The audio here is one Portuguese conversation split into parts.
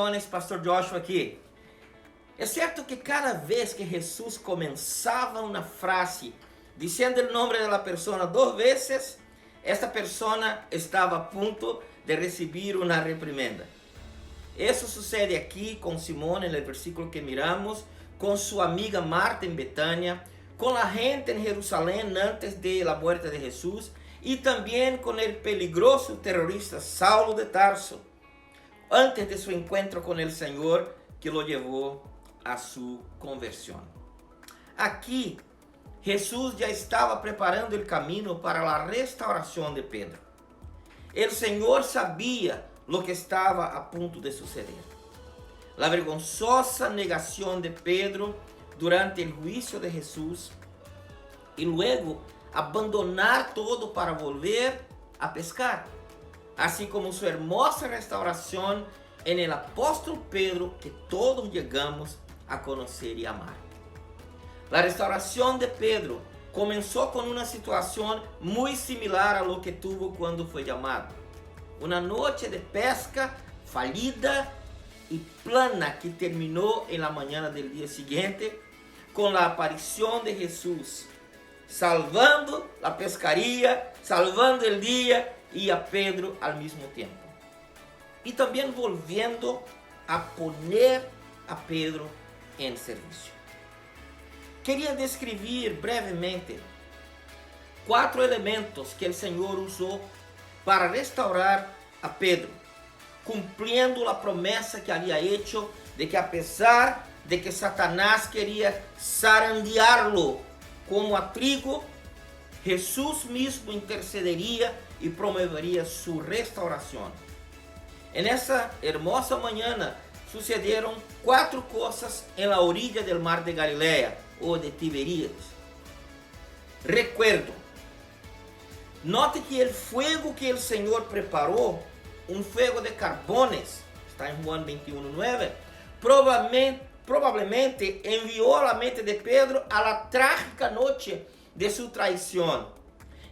bendiciones, Pastor Joshua aqui. É certo que cada vez que Jesus começava uma frase dizendo o nome da pessoa 2 vezes, esta pessoa estava a ponto de receber uma reprimenda. Isso sucede aqui com Simón, no versículo que miramos, com sua amiga Marta em Betânia, com a gente em Jerusalém antes da morte de Jesus e também com o peligroso terrorista Saulo de Tarso, antes de seu encontro com o Senhor que o levou a sua conversão. Aqui, Jesus já estava preparando o caminho para a restauração de Pedro. O Senhor sabia o que estava a ponto de suceder. A vergonzosa negação de Pedro durante o juízo de Jesus e luego abandonar todo para volver a pescar, assim como sua hermosa restauração em el apóstolo Pedro que todos chegamos a conhecer e amar. A restauração de Pedro começou com uma situação muito similar a lo que tuvo quando foi chamado. Uma noite de pesca falida e plana que terminou em la manhã do dia seguinte com a aparição de Jesus, salvando a pescaria, salvando o dia e a Pedro ao mesmo tempo. E também volviendo a poner a Pedro em serviço. Queria descrever brevemente 4 elementos que o Senhor usou para restaurar a Pedro, cumprindo a promessa que havia hecho de que, apesar de que Satanás queria zarandeá-lo como a trigo, Jesus mesmo intercederia e promoveria sua restauração. En essa hermosa manhã sucederam 4 coisas em la orilla del mar de Galileia ou de Tiberíades. Recuerdo. Note que o fuego que o Senhor preparou, um fuego de carbones, está em Juan 21:9, provavelmente enviou a mente de Pedro a la trágica noite de sua traição.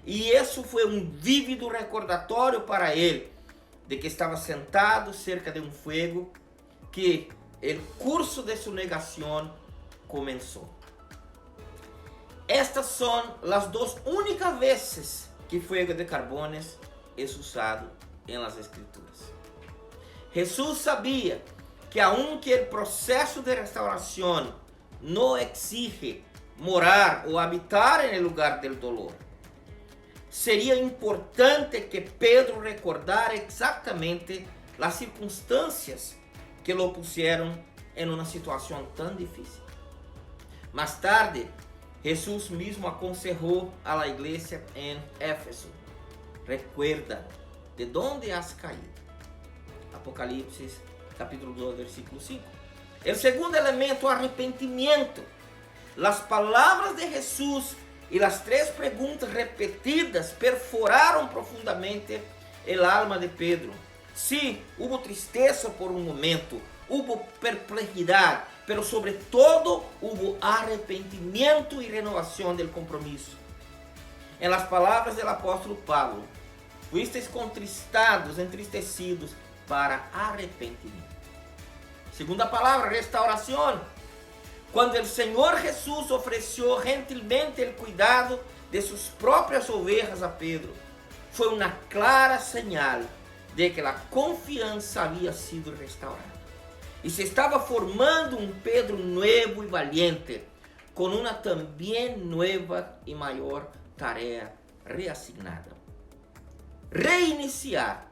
E isso foi um vívido recordatório para ele de que estava sentado cerca de um fuego, que o curso de sua negação começou. Estas são as 2 únicas vezes que fuego de carbones é usado em las Escrituras. Jesus sabia que aunque o processo de restauração não exige morar ou habitar em lugar del dolor, seria importante que Pedro recordara exatamente as circunstâncias que lo pusieron em uma situação tão difícil. Mais tarde, Jesus mesmo aconselhou a la igreja em Éfeso: recuerda de onde has caído. Apocalipse capítulo 2, versículo 5. O segundo elemento, arrependimento. As palavras de Jesus e as 3 perguntas repetidas perforaram profundamente el alma de Pedro. Sí, hubo tristeza por um momento, hubo perplejidade, pero sobre todo hubo arrependimiento y renovación del compromiso. En las palabras del apóstolo Pablo, fuisteis contristados, entristecidos para arrepentimiento. Segunda palavra, restauração. Quando o Senhor Jesus ofereceu gentilmente o cuidado de suas próprias ovelhas a Pedro, foi uma clara señal de que a confiança havia sido restaurada. E se estava formando um Pedro novo e valiente, com uma também nova e maior tarefa reassignada: reiniciar.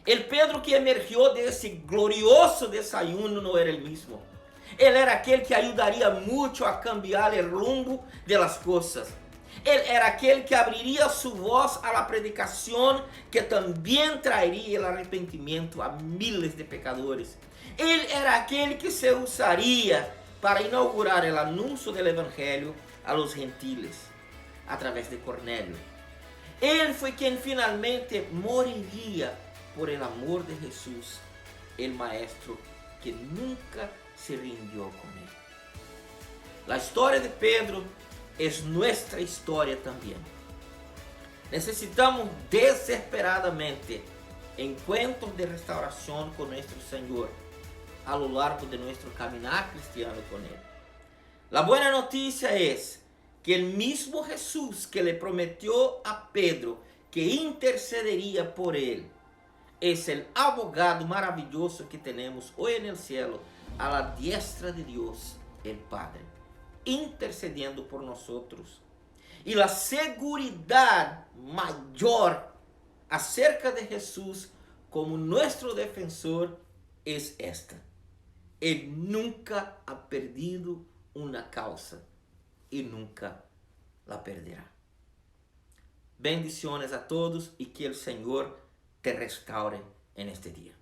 O Pedro que emergiu desse glorioso desayuno não era o mesmo. Ele era aquele que ajudaria muito a cambiar o rumbo de las coisas. Ele era aquele que abriria sua voz a la predicação, que também traeria o arrependimento a miles de pecadores. Ele era aquele que se usaria para inaugurar o anúncio do evangelho a los gentiles, através de Cornélio. Ele foi quem finalmente moriria por el amor de Jesus, el maestro que nunca se rindió con él. La historia de Pedro es nuestra historia también. Necesitamos desesperadamente encuentros de restauración con nuestro Señor a lo largo de nuestro caminar cristiano con Él. La buena noticia es que el mismo Jesús que le prometió a Pedro que intercedería por él, es el abogado maravilloso que tenemos hoy en el cielo, a la diestra de Dios el Padre, intercediendo por nosotros. Y la seguridad mayor acerca de Jesús como nuestro defensor es esta: Él nunca ha perdido una causa y nunca la perderá. Bendiciones a todos y que el Señor te restaure en este día.